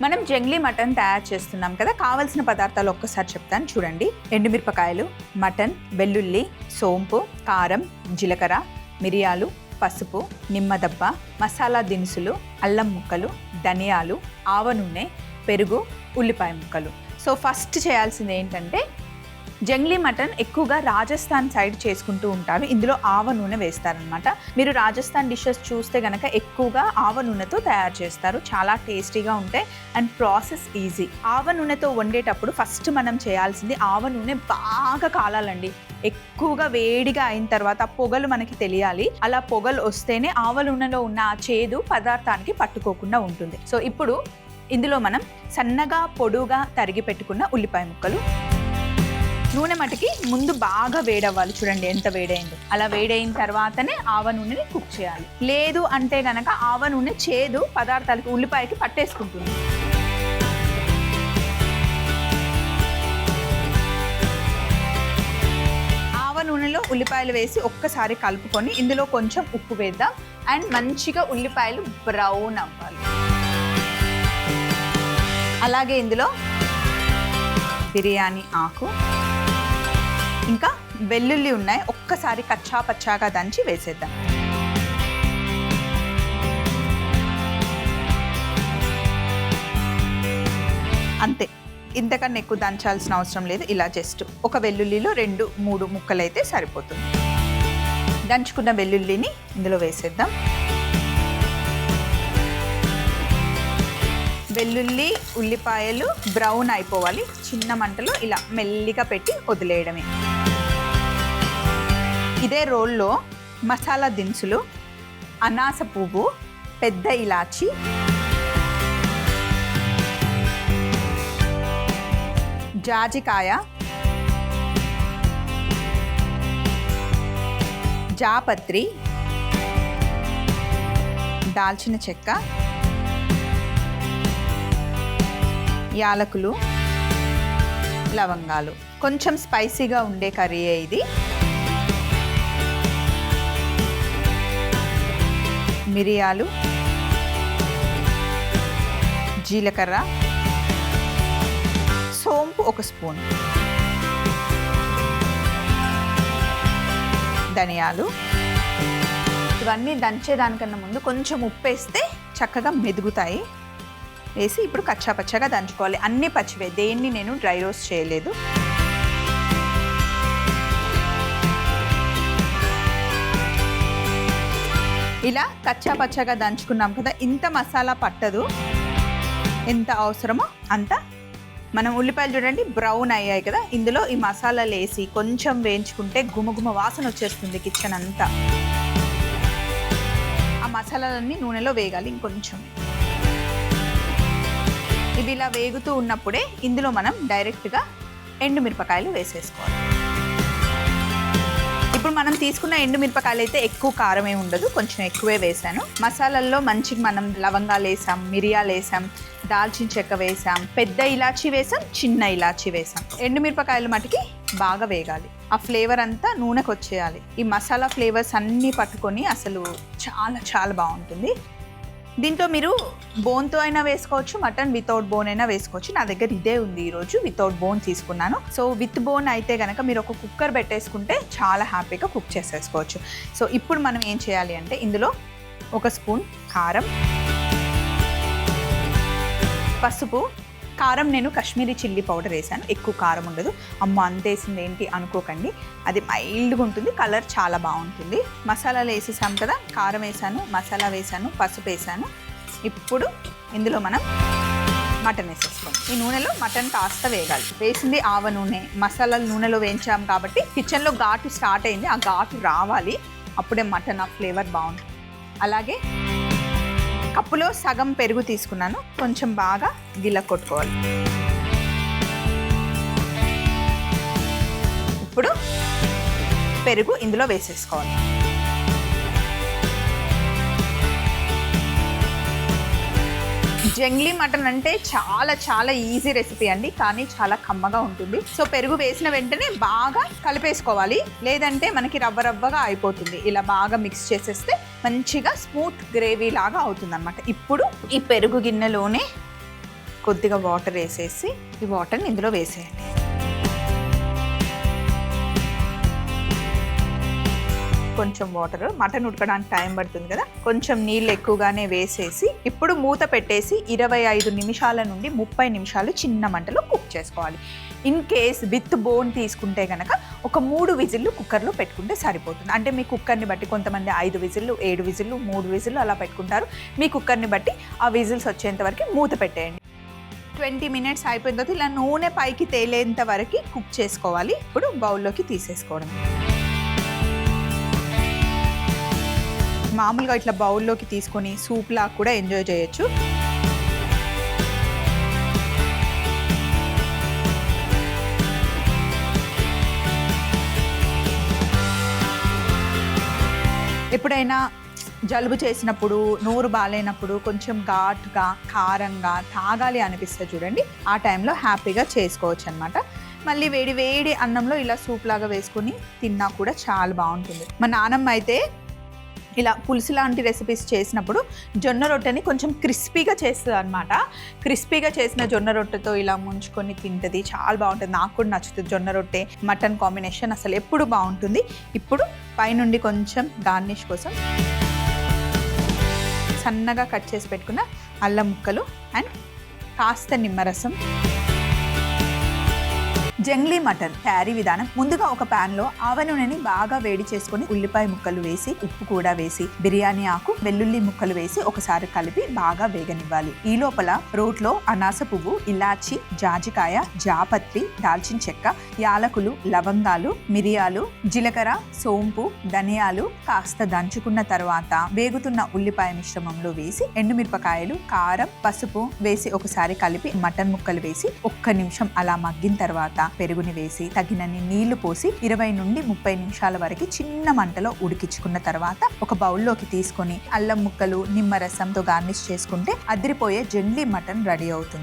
మనం జంగ్లీ మటన్ తయారు చేస్తున్నాం కదా, కావాల్సిన పదార్థాలు ఒక్కసారి చెప్తాను చూడండి. ఎండుమిరపకాయలు, మటన్, వెల్లుల్లి, సోంపు, కారం, జీలకర్ర, మిరియాలు, పసుపు, నిమ్మదబ్బ, మసాలా దినుసులు, అల్లం ముక్కలు, ధనియాలు, ఆవ నూనె, పెరుగు, ఉల్లిపాయ ముక్కలు. సో ఫస్ట్ చేయాల్సింది ఏంటంటే, జంగ్లీ మటన్ ఎక్కువగా రాజస్థాన్ సైడ్ చేసుకుంటూ ఉంటారు. ఇందులో ఆవ నూనె వేస్తారనమాట. మీరు రాజస్థాన్ డిషెస్ చూస్తే కనుక ఎక్కువగా ఆవ నూనెతో తయారు చేస్తారు. చాలా టేస్టీగా ఉంటాయి అండ్ ప్రాసెస్ ఈజీ. ఆవ నూనెతో వండేటప్పుడు ఫస్ట్ మనం చేయాల్సింది ఆవ నూనె బాగా కాలాలండి. ఎక్కువగా వేడిగా అయిన తర్వాత పొగలు మనకి తెలియాలి. అలా పొగలు వస్తేనే ఆవ నూనెలో ఉన్న ఆ చేదు పదార్థానికి పట్టుకోకుండా ఉంటుంది. సో ఇప్పుడు ఇందులో మనం సన్నగా పొడుగా తరిగి పెట్టుకున్న ఉల్లిపాయ ముక్కలు, నూనె మటుకి ముందు బాగా వేడవ్వాలి. చూడండి ఎంత వేడైందో. అలా వేడైన తర్వాతనే ఆవ నూనెని కుక్ చేయాలి. లేదు అంటే గనక ఆవ నూనె చేదు పదార్థాలకి ఉల్లిపాయకి పట్టేసుకుంటుంది. ఆవ నూనెలో ఉల్లిపాయలు వేసి ఒక్కసారి కలుపుకొని ఇందులో కొంచెం ఉప్పు వేద్దాం అండ్ మంచిగా ఉల్లిపాయలు బ్రౌన్ అవ్వాలి. అలాగే ఇందులో బిర్యానీ ఆకు ఇంకా వెల్లుల్లి ఉన్నాయి, ఒక్కసారి కచ్చా పచ్చాగా దంచి వేసేద్దాం. అంతే, ఇంతకన్నా ఎక్కువ దంచాల్సిన అవసరం లేదు. ఇలా జస్ట్ ఒక వెల్లుల్లిలో 2-3 ముక్కలు అయితే సరిపోతుంది. దంచుకున్న వెల్లుల్లిని ఇందులో వేసేద్దాం. వెల్లుల్లి ఉల్లిపాయలు బ్రౌన్ అయిపోవాలి. చిన్న మంటలో ఇలా మెల్లిగా పెట్టి వదిలేయడమే. ఇదే రోల్లో మసాలా దినుసులు, అనాస పువ్వు, పెద్ద ఇలాచి, జాజికాయ, జాపత్రి, దాల్చిన చెక్క, యాలకులు, లవంగాలు. కొంచెం స్పైసీగా ఉండే కర్రీ ఇది. మిరియాలు, జీలకర్ర, సోంపు 1 స్పూన్, ధనియాలు. ఇవన్నీ దంచేదానికన్నా ముందు కొంచెం ఉప్పు వేస్తే చక్కగా మెదుగుతాయి. వేసి ఇప్పుడు కచ్చాపచ్చగా దంచుకోవాలి. అన్నీ పచ్చివే, దేన్ని నేను డ్రై రోస్ట్ చేయలేదు. ఇలా కచ్చాపచ్చగా దంచుకున్నాం కదా, ఇంత మసాలా పట్టదు. ఎంత అవసరమో అంత. మనం ఉల్లిపాయలు చూడండి బ్రౌన్ అయ్యాయి కదా, ఇందులో ఈ మసాలాలు వేసి కొంచెం వేయించుకుంటే గుమగుమ వాసన వచ్చేస్తుంది కిచెన్ అంతా. ఆ మసాలాలన్నీ నూనెలో వేగాలి ఇంకొంచెం. ఇవి ఇలా వేగుతూ ఉన్నప్పుడే ఇందులో మనం డైరెక్ట్గా ఎండుమిరపకాయలు వేసేసుకోవాలి. ఇప్పుడు మనం తీసుకున్న ఎండుమిరపకాయలు అయితే ఎక్కువ కారం ఏమి ఉండదు, కొంచెం ఎక్కువే వేసాను. మసాలాల్లో మంచిగా మనం లవంగాలు వేసాం, మిరియాలు వేసాం, దాల్చిన చెక్క వేసాం, పెద్ద ఇలాచీ వేసాం, చిన్న ఇలాచీ వేసాం. ఎండుమిరపకాయలు మటుకి బాగా వేగాలి. ఆ ఫ్లేవర్ అంతా నూనెకి వచ్చేయాలి. ఈ మసాలా ఫ్లేవర్స్ అన్నీ పట్టుకొని అసలు చాలా చాలా బాగుంటుంది. దీంట్లో మీరు బోన్తో అయినా వేసుకోవచ్చు, మటన్ వితౌట్ బోన్ అయినా వేసుకోవచ్చు. నా దగ్గర ఇదే ఉంది, ఈరోజు వితౌట్ బోన్ తీసుకున్నాను. సో విత్ బోన్ అయితే కనుక మీరు ఒక కుక్కర్ పెట్టేసుకుంటే చాలా హ్యాపీగా కుక్ చేసేసుకోవచ్చు. సో ఇప్పుడు మనం ఏం చేయాలి అంటే ఇందులో 1 స్పూన్ కారం, పసుపు, కారం నేను కాశ్మీరీ చిల్లీ పౌడర్ వేసాను, ఎక్కువ కారం ఉండదు. అమ్మ అంతేసింది ఏంటి అనుకోకండి, అది మైల్డ్గా ఉంటుంది, కలర్ చాలా బాగుంటుంది. మసాలాలు వేసేసాం కదా, కారం వేసాను, మసాలా వేసాను, పసుపు వేసాను. ఇప్పుడు ఇందులో మనం మటన్ వేసేసుకోండి. ఈ నూనెలో మటన్ కాస్త వేగాలి. వేసింది ఆవ నూనె, మసాలాలు నూనెలో వేయించాం కాబట్టి కిచెన్లో ఘాటు స్టార్ట్ అయింది. ఆ ఘాటు రావాలి, అప్పుడే మటన్ ఆ ఫ్లేవర్ బాగుంటుంది. అలాగే కప్పులో సగం పెరుగు తీసుకున్నాను, కొంచెం బాగా గిల్ల కొట్టుకోవాలి. ఇప్పుడు పెరుగు ఇందులో వేసేసుకోవాలి. జంగ్లీ మటన్ అంటే చాలా చాలా ఈజీ రెసిపీ అండి, కానీ చాలా కమ్మగా ఉంటుంది. సో పెరుగు వేసిన వెంటనే బాగా కలిపేసుకోవాలి, లేదంటే మనకి రవ్వ రవ్వగా అయిపోతుంది. ఇలా బాగా మిక్స్ చేసేస్తే మంచిగా స్మూత్ గ్రేవీ లాగా అవుతుంది అనమాట. ఇప్పుడు ఈ పెరుగు గిన్నెలోనే కొద్దిగా వాటర్ వేసేసి ఈ వాటర్ని ఇందులో వేసేయండి. కొంచెం వాటర్, మటన్ ఉడకడానికి టైం పడుతుంది కదా, కొంచెం నీళ్ళు ఎక్కువగానే వేసేసి ఇప్పుడు మూత పెట్టేసి 25 నిమిషాల నుండి 30 నిమిషాలు చిన్న మంటలో కుక్ చేసుకోవాలి. ఇన్ కేస్ విత్ బోన్ తీసుకుంటే కనుక ఒక 3 విజిల్లు కుక్కర్లో పెట్టుకుంటే సరిపోతుంది. అంటే మీ కుక్కర్ని బట్టి కొంతమంది 5 విజిల్లు, 7 విజిల్లు, 3 విజిల్లు అలా పెట్టుకుంటారు. మీ కుక్కర్ని బట్టి ఆ విజిల్స్ వచ్చేంత వరకు మూత పెట్టేయండి. 20 మినిట్స్ అయిపోయిన తర్వాత ఇలా నూనె పైకి తేలేంత వరకు కుక్ చేసుకోవాలి. ఇప్పుడు బౌల్లోకి తీసేసుకోవడం. మామూలుగా ఇట్లా బౌల్లోకి తీసుకొని సూప్లా కూడా ఎంజాయ్ చేయొచ్చు. ఎప్పుడైనా జలుబు చేసినప్పుడు, నోరు బాగాలేనప్పుడు కొంచెం ఘాటుగా, కారంగా తాగాలి అనిపిస్తే చూడండి, ఆ టైంలో హ్యాపీగా చేసుకోవచ్చు అనమాట. మళ్ళీ వేడి వేడి అన్నంలో ఇలా సూప్ లాగా వేసుకొని తిన్నా కూడా చాలా బాగుంటుంది. మా నాన్నమ్మ అయితే ఇలా పులుసు లాంటి రెసిపీస్ చేసినప్పుడు జొన్న రొట్టెని కొంచెం క్రిస్పీగా చేస్తుంది అనమాట. క్రిస్పీగా చేసిన జొన్న రొట్టెతో ఇలా ముంచుకొని తింటుంది, చాలా బాగుంటుంది. నాకు కూడా నచ్చుతుంది. జొన్న రొట్టె మటన్ కాంబినేషన్ అసలు ఎప్పుడు బాగుంటుంది. ఇప్పుడు పైనుండి కొంచెం గార్నిష్ కోసం సన్నగా కట్ చేసి పెట్టుకున్న అల్లం ముక్కలు అండ్ కాస్త నిమ్మరసం. జంగ్లీ మటన్ తయారీ విధానం: ముందుగా ఒక ప్యాన్ లో ఆవ నూనెని బాగా వేడి చేసుకుని ఉల్లిపాయ ముక్కలు వేసి, ఉప్పు కూడా వేసి, బిర్యానీ ఆకు, వెల్లుల్లి ముక్కలు వేసి ఒకసారి కలిపి బాగా వేగనివ్వాలి. ఈ లోపల రోట్లో అనాస పువ్వు, ఇలాచి, జాజికాయ, జాపత్రి, దాల్చిన చెక్క, యాలకులు, లవంగాలు, మిరియాలు, జీలకర్ర, సోంపు, ధనియాలు కాస్త దంచుకున్న తర్వాత వేగుతున్న ఉల్లిపాయ మిశ్రమంలో వేసి ఎండుమిరపకాయలు, కారం, పసుపు వేసి ఒకసారి కలిపి మటన్ ముక్కలు వేసి 1 నిమిషం అలా మగ్గిన తర్వాత పెరుగుని వేసి తగినన్ని నీళ్లు పోసి 20 నుండి 30 నిమిషాల వరకు చిన్న మంటలో ఉడికించుకున్న తర్వాత ఒక బౌల్లోకి తీసుకొని అల్లం ముక్కలు, నిమ్మరసంతో గార్నిష్ చేసుకుంటే అదిరిపోయే జంగ్లీ మటన్ రెడీ అవుతుంది.